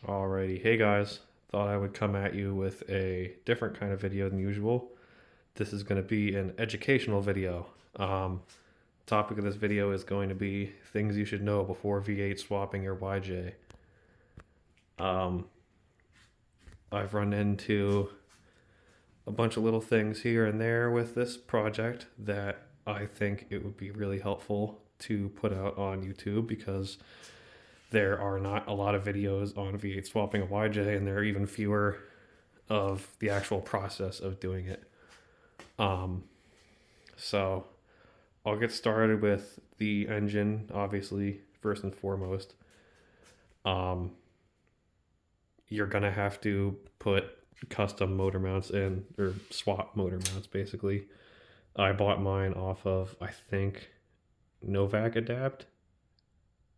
Alrighty, hey guys. Thought I would come at you with a different kind of video than usual. This is going to be an educational video. Topic of this video is going to be things you should know before V8 swapping your YJ. Um, I've run into a bunch of little things here and there with this project that I think it would be really helpful to put out on YouTube because there are not a lot of videos on V8 swapping a YJ, and there are even fewer of the actual process of doing it. So I'll get started with the engine, obviously, first and foremost. You're gonna have to put custom motor mounts in, or swap motor mounts, basically. I bought mine off of, I think, Novak Adapt.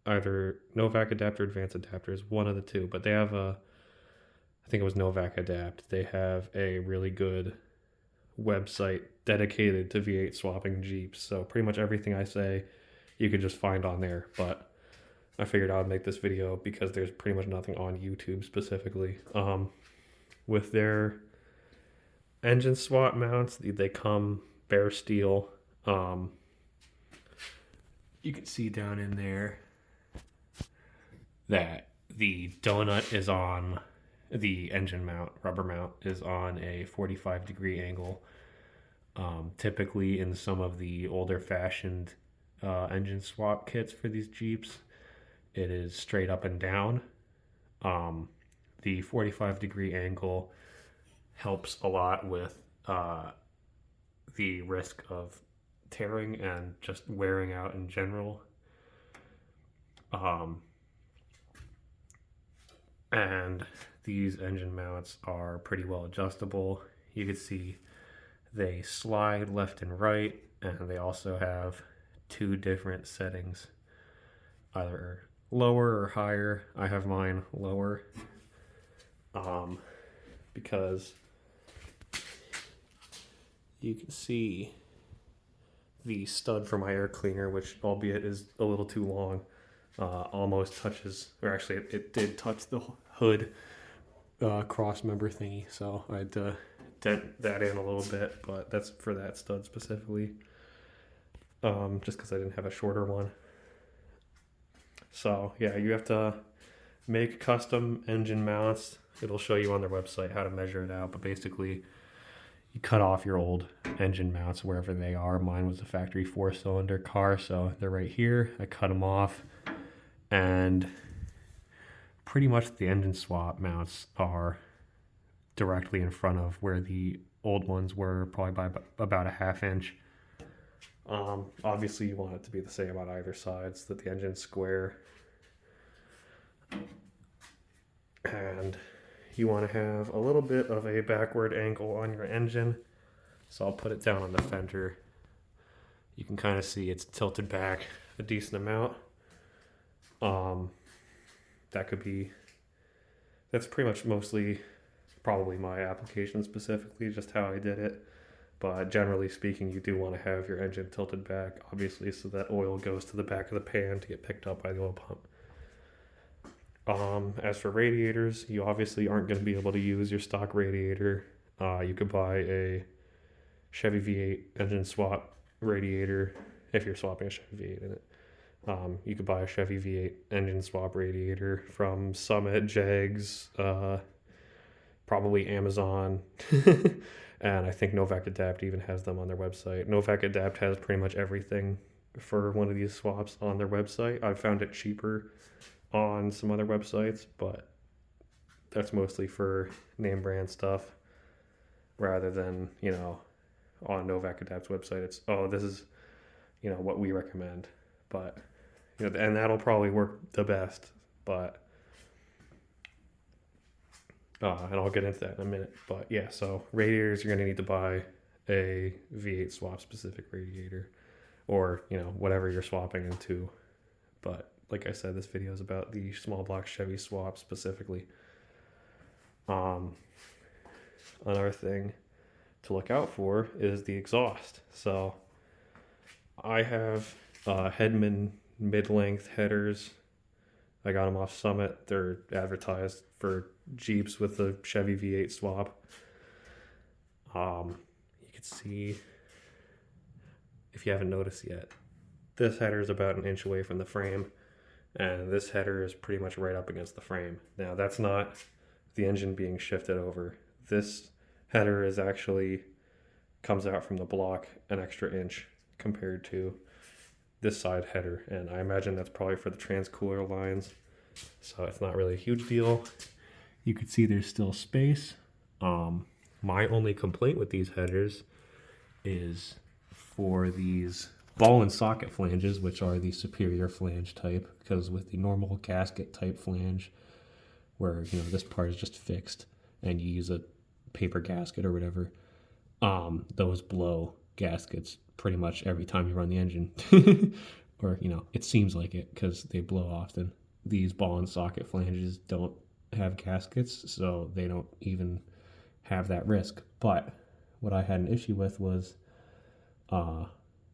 Either Novak Adapt or Advanced Adapters, one of the two. But they have I think it was Novak Adapt. They have a really good website dedicated to V8 swapping Jeeps. So pretty much everything I say, you could just find on there. But I figured I would make this video because there's pretty much nothing on YouTube specifically. With their engine swap mounts, they come bare steel. You can see down in there that the donut is on the engine mount, rubber mount is on a 45-degree angle. Typically in some of the older fashioned engine swap kits for these Jeeps, it is straight up and down. The 45-degree angle helps a lot with the risk of tearing and just wearing out in general. And these engine mounts are pretty well adjustable. You can see they slide left and right, and they also have two different settings, either lower or higher. I have mine lower because you can see the stud for my air cleaner, which albeit is a little too long, almost touches, or actually it did touch the hood cross member thingy, so I had to dent that in a little bit, but that's for that stud specifically, just because I didn't have a shorter one. So yeah, you have to make custom engine mounts. It'll show you on their website how to measure it out, but basically you cut off your old engine mounts wherever they are. Mine was a factory 4-cylinder car, so they're right here. I cut them off, and pretty much the engine swap mounts are directly in front of where the old ones were, probably by about a ½ inch. Obviously you want it to be the same on either side so that the engine's square. And you want to have a little bit of a backward angle on your engine. So I'll put it down on the fender. You can kind of see it's tilted back a decent amount. That's pretty much mostly probably my application specifically, just how I did it. But generally speaking, you do want to have your engine tilted back, obviously, so that oil goes to the back of the pan to get picked up by the oil pump. As for radiators, you obviously aren't going to be able to use your stock radiator. You could buy a Chevy V8 engine swap radiator if you're swapping a Chevy V8 in it. You could buy a Chevy V8 engine swap radiator from Summit, Jags, probably Amazon, and I think Novak Adapt even has them on their website. Novak Adapt has pretty much everything for one of these swaps on their website. I've found it cheaper on some other websites, but that's mostly for name brand stuff rather than, on Novak Adapt's website, it's, this is, what we recommend. But, and that'll probably work the best, but, and I'll get into that in a minute. But yeah, so radiators, you're going to need to buy a V8 swap specific radiator or, whatever you're swapping into. But like I said, this video is about the small block Chevy swap specifically. Another thing to look out for is the exhaust. So I have Hedman mid-length headers I got them off Summit. They're advertised for Jeeps with the Chevy V8 swap. You can see, if you haven't noticed yet, this header is about an inch away from the frame, and this header is pretty much right up against the frame. Now, that's not the engine being shifted over. This header is actually comes out from the block an extra inch compared to this side header, and I imagine that's probably for the transcooler lines, so it's not really a huge deal. You can see there's still space. My only complaint with these headers is for these ball and socket flanges, which are the superior flange type, because with the normal gasket type flange, where this part is just fixed and you use a paper gasket or whatever, those blow gaskets pretty much every time you run the engine. Or it seems like it, because they blow often. These ball and socket flanges don't have gaskets, so they don't even have that risk. But what I had an issue with was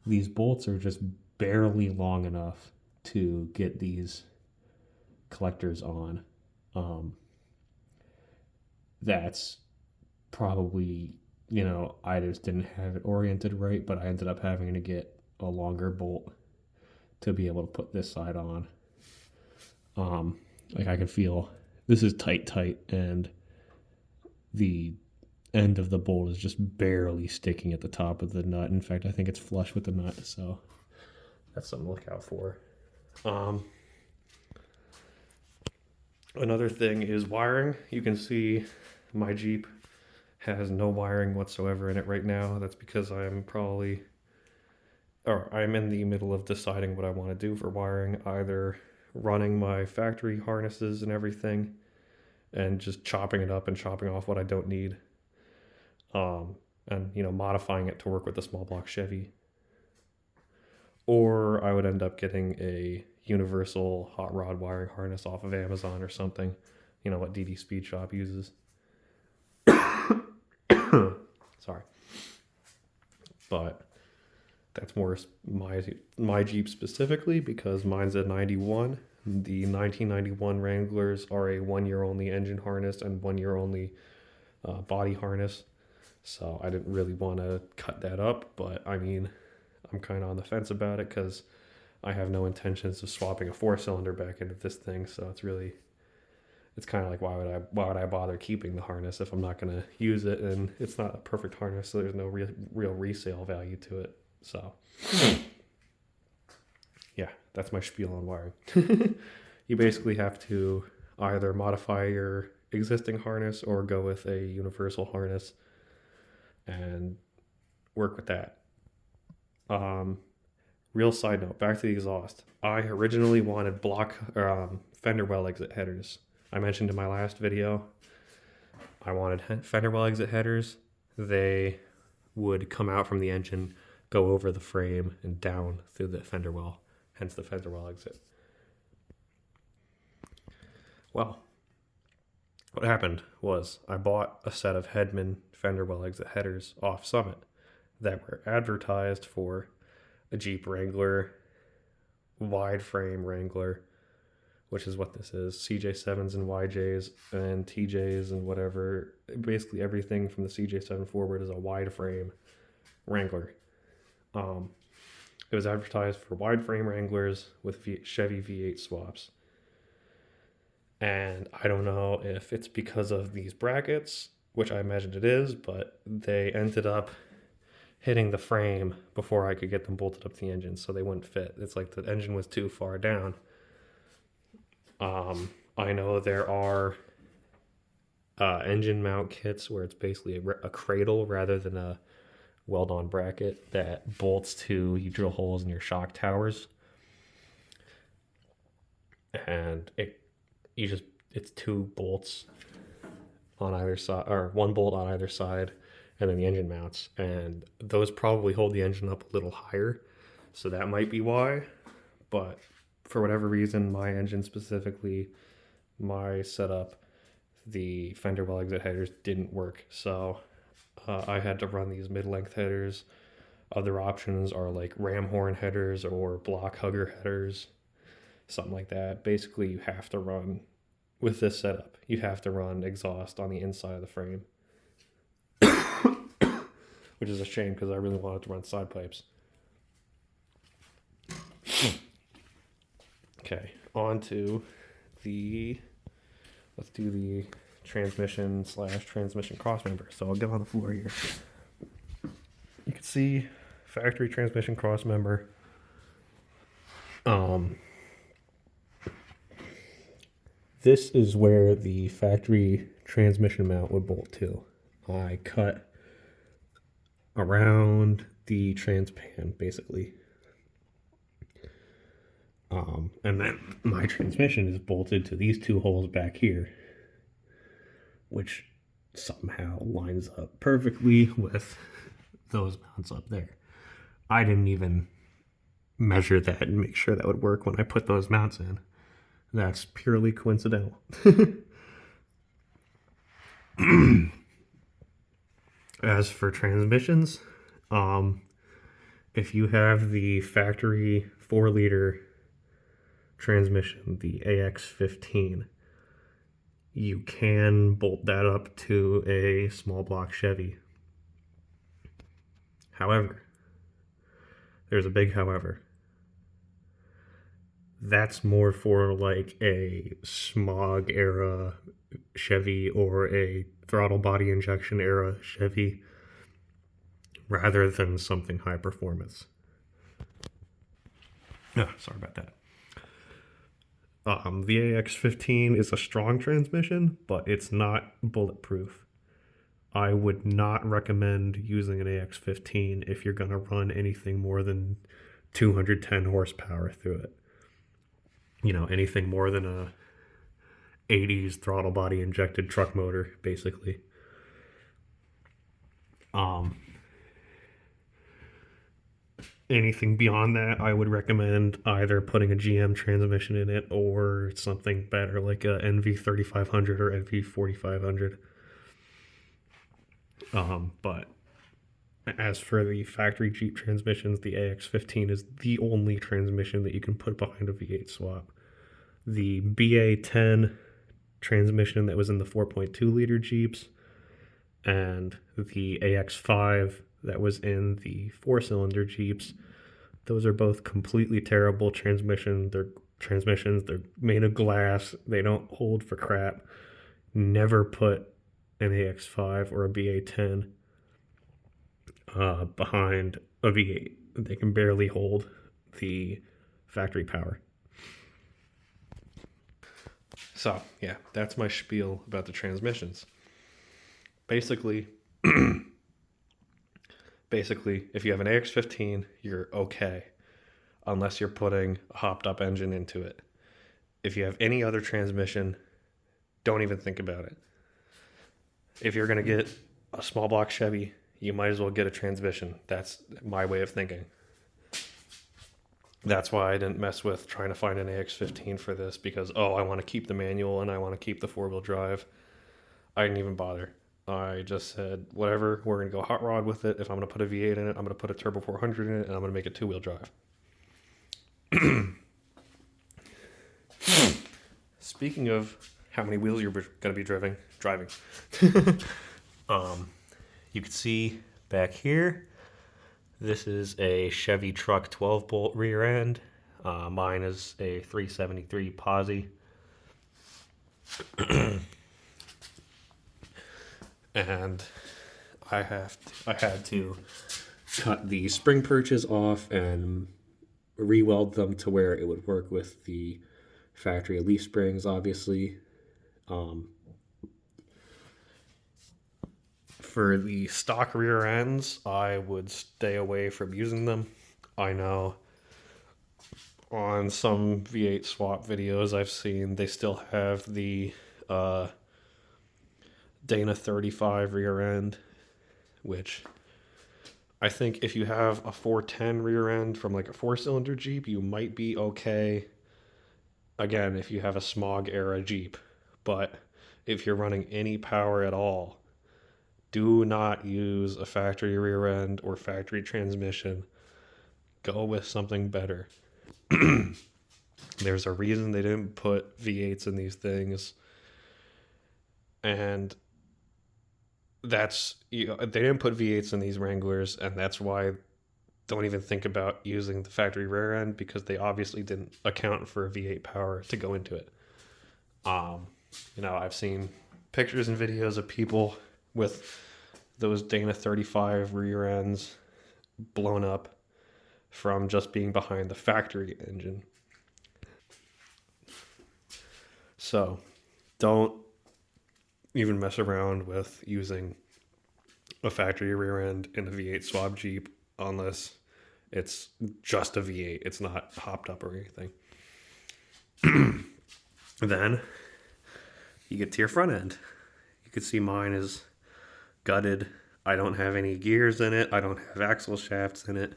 these bolts are just barely long enough to get these collectors on. That's probably, I just didn't have it oriented right, but I ended up having to get a longer bolt to be able to put this side on. Like, I can feel this is tight, and the end of the bolt is just barely sticking at the top of the nut. In fact, I think it's flush with the nut, so that's something to look out for. Another thing is wiring. You can see my Jeep has no wiring whatsoever in it right now. That's because I'm in the middle of deciding what I want to do for wiring, either running my factory harnesses and everything and just chopping it up and chopping off what I don't need, and modifying it to work with the small block Chevy, or I would end up getting a universal hot rod wiring harness off of Amazon or something, what DD Speed Shop uses. Sorry. But that's more my Jeep specifically, because mine's a 91. The 1991 Wranglers are a 1 year only engine harness and 1 year only body harness. So I didn't really want to cut that up, but I mean, I'm kind of on the fence about it because I have no intentions of swapping a 4-cylinder back into this thing. So it's kind of like, why would I bother keeping the harness if I'm not going to use it, and it's not a perfect harness, so there's no real resale value to it. So yeah, that's my spiel on wiring. You basically have to either modify your existing harness or go with a universal harness and work with that. Real side note, back to the exhaust. I originally wanted block fender well exit headers. I mentioned in my last video, I wanted fender well exit headers. They would come out from the engine, go over the frame, and down through the fender well, hence the fender well exit. Well, what happened was I bought a set of Hedman fender well exit headers off Summit that were advertised for a Jeep Wrangler, wide frame Wrangler, which is what this is, CJ7s and YJs and TJs and whatever. Basically everything from the CJ7 forward is a wide frame Wrangler. It was advertised for wide frame Wranglers with Chevy V8 swaps. And I don't know if it's because of these brackets, which I imagine it is, but they ended up hitting the frame before I could get them bolted up to the engine, so they wouldn't fit. It's like the engine was too far down. I know there are engine mount kits where it's basically a cradle rather than a weld-on bracket that bolts to, you drill holes in your shock towers, and it's 2 bolts on either side, or 1 bolt on either side, and then the engine mounts, and those probably hold the engine up a little higher, so that might be why. But for whatever reason, my engine specifically, my setup, the fender well exit headers didn't work, so I had to run these mid-length headers. Other options are like ram horn headers or block hugger headers. something like that. Basically, you have to run, with this setup, you have to run exhaust on the inside of the frame. Which is a shame because I really wanted to run side pipes. Okay, on to let's do the transmission/transmission crossmember. So I'll get on the floor here. You can see factory transmission crossmember. This is where the factory transmission mount would bolt to. I cut around the transpan, basically. And then my transmission is bolted to these two holes back here, which somehow lines up perfectly with those mounts up there. I didn't even measure that and make sure that would work when I put those mounts in. That's purely coincidental. As for transmissions, if you have the factory 4-liter transmission, the AX15, you can bolt that up to a small block Chevy. However, there's a big however. That's more for like a smog era Chevy or a throttle body injection era Chevy rather than something high performance. Sorry about that. The AX15 is a strong transmission, but it's not bulletproof. I would not recommend using an AX15 if you're going to run anything more than 210 horsepower through it. You know, anything more than a 80s throttle body injected truck motor, basically. Anything beyond that, I would recommend either putting a GM transmission in it or something better like a NV3500 or NV4500. But as for the factory Jeep transmissions, the AX15 is the only transmission that you can put behind a V8 swap. The BA10 transmission that was in the 4.2-liter Jeeps and the AX5 that was in the 4-cylinder Jeeps, those are both completely terrible transmissions. They're made of glass. They don't hold for crap. Never put an AX5 or a BA10 behind a V8. They can barely hold the factory power. So, yeah, that's my spiel about the transmissions. Basically, if you have an AX15, you're okay, unless you're putting a hopped-up engine into it. If you have any other transmission, don't even think about it. If you're going to get a small block Chevy, you might as well get a transmission. That's my way of thinking. That's why I didn't mess with trying to find an AX15 for this, because, I want to keep the manual and I want to keep the 4-wheel drive. I didn't even bother. I just said, whatever, we're going to go hot rod with it. If I'm going to put a V8 in it, I'm going to put a Turbo 400 in it, and I'm going to make it 2-wheel drive. Speaking of how many wheels you're going to be driving, you can see back here, this is a Chevy truck 12-bolt rear end. Mine is a 373 Posi. And I had to cut the spring perches off and re-weld them to where it would work with the factory leaf springs, obviously. For the stock rear ends, I would stay away from using them. I know on some V8 swap videos I've seen, they still have the Dana 35 rear end, which I think if you have a 410 rear end from like a 4-cylinder Jeep, you might be okay. Again, if you have a smog era Jeep. But if you're running any power at all, do not use a factory rear end or factory transmission. Go with something better. There's a reason they didn't put V8s in these things. And that's, they didn't put V8s in these Wranglers, and that's why don't even think about using the factory rear end, because they obviously didn't account for a V8 power to go into it. I've seen pictures and videos of people with those Dana 35 rear ends blown up from just being behind the factory engine. So don't even mess around with using a factory rear end in a V8 swap Jeep unless it's just a V8. It's not hopped up or anything. Then you get to your front end. You can see mine is gutted. I don't have any gears in it. I don't have axle shafts in it.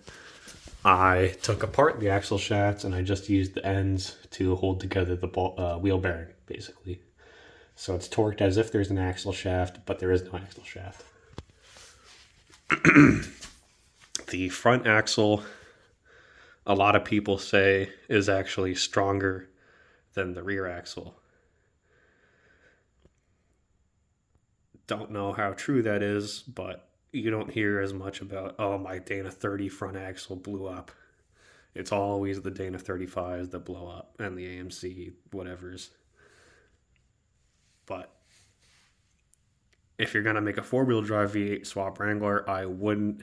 I took apart the axle shafts and I just used the ends to hold together the wheel bearing, basically. So it's torqued as if there's an axle shaft, but there is no axle shaft. The front axle, a lot of people say, is actually stronger than the rear axle. Don't know how true that is, but you don't hear as much about, oh, my Dana 30 front axle blew up. It's always the Dana 35s that blow up and the AMC whatevers. But if you're gonna make a 4-wheel drive V8 swap Wrangler, I wouldn't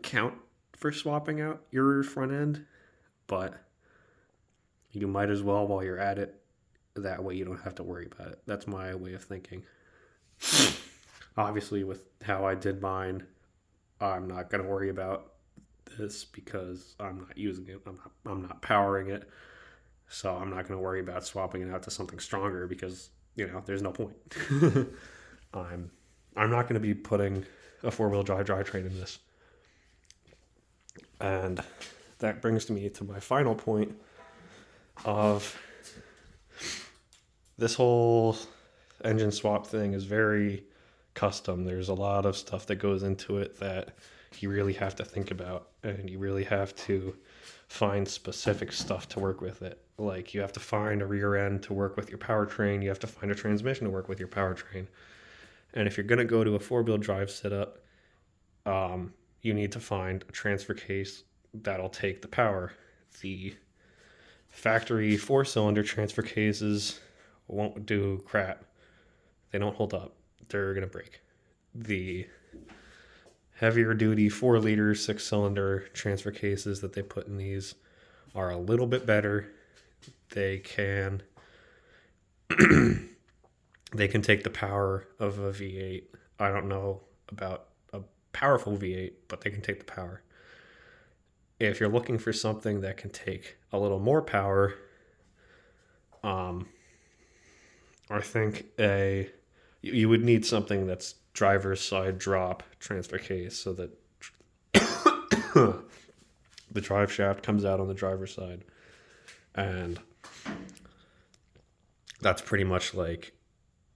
count for swapping out your rear front end, but you might as well while you're at it. That way you don't have to worry about it. That's my way of thinking. Obviously, with how I did mine, I'm not going to worry about this because I'm not using it. I'm not powering it. So I'm not going to worry about swapping it out to something stronger because, there's no point. I'm not going to be putting a 4-wheel drive drivetrain in this. And that brings me to my final point of this whole engine swap thing is very custom. There's a lot of stuff that goes into it that you really have to think about, and you really have to find specific stuff to work with it. Like, you have to find a rear end to work with your powertrain. You have to find a transmission to work with your powertrain. And if you're going to go to a 4-wheel drive setup, you need to find a transfer case that'll take the power. The factory 4-cylinder transfer cases won't do crap. They don't hold up. They're going to break. The heavier duty 4-liter 6-cylinder transfer cases that they put in these are a little bit better. They can take the power of a V8. I don't know about a powerful V8, but they can take the power. If you're looking for something that can take a little more power, I think you would need something that's driver's side drop transfer case so that the drive shaft comes out on the driver's side. And that's pretty much like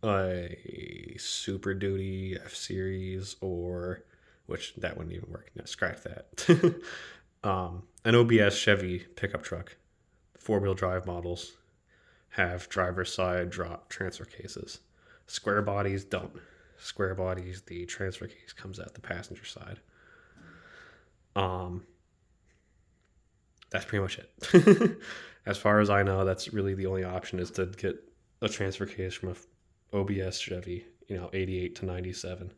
a Super Duty F-Series, which that wouldn't even work. No, scratch that. An OBS Chevy pickup truck, 4-wheel drive models have driver's side drop transfer cases. Square bodies don't. Square bodies, the transfer case comes out the passenger side. That's pretty much it. As far as I know, that's really the only option, is to get a transfer case from a OBS Chevy, 88 to 97.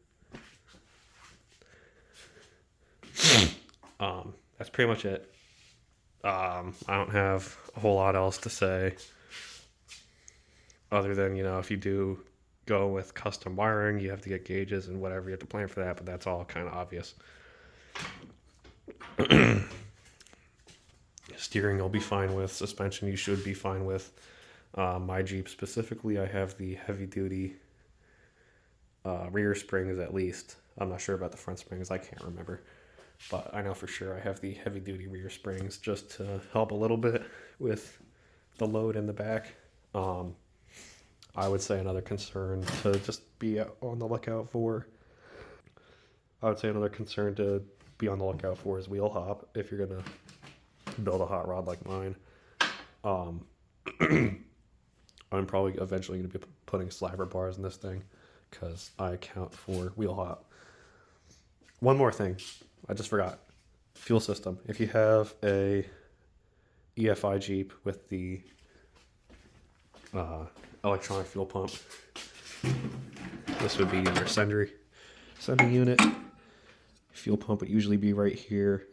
That's pretty much it. I don't have a whole lot else to say other than, if you do go with custom wiring, you have to get gauges and whatever. You have to plan for that, but that's all kind of obvious. Steering you'll be fine with. Suspension you should be fine with. My Jeep specifically, I have the heavy duty rear springs at least. I'm not sure about the front springs. I can't remember. But I know for sure I have the heavy duty rear springs just to help a little bit with the load in the back. I would say another concern to just be on the lookout for. I would say another concern to be on the lookout for is wheel hop. If you're gonna build a hot rod like mine. I'm probably eventually going to be putting slapper bars in this thing because I account for wheel hop. One more thing, I just forgot. Fuel system. If you have a EFI Jeep with the electronic fuel pump, this would be your sending unit. Fuel pump would usually be right here.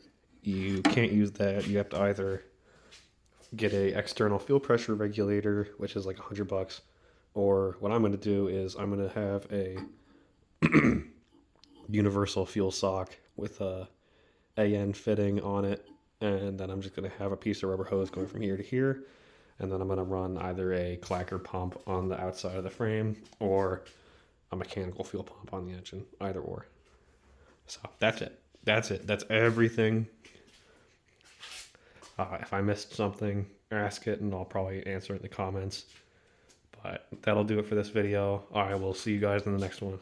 You can't use that. You have to either get a external fuel pressure regulator, which is like $100, or what I'm going to do is I'm going to have a universal fuel sock with a AN fitting on it, and then I'm just going to have a piece of rubber hose going from here to here, and then I'm going to run either a clacker pump on the outside of the frame or a mechanical fuel pump on the engine, either or. So that's it. That's everything. If I missed something, ask it and I'll probably answer it in the comments. But that'll do it for this video. I will see you guys in the next one.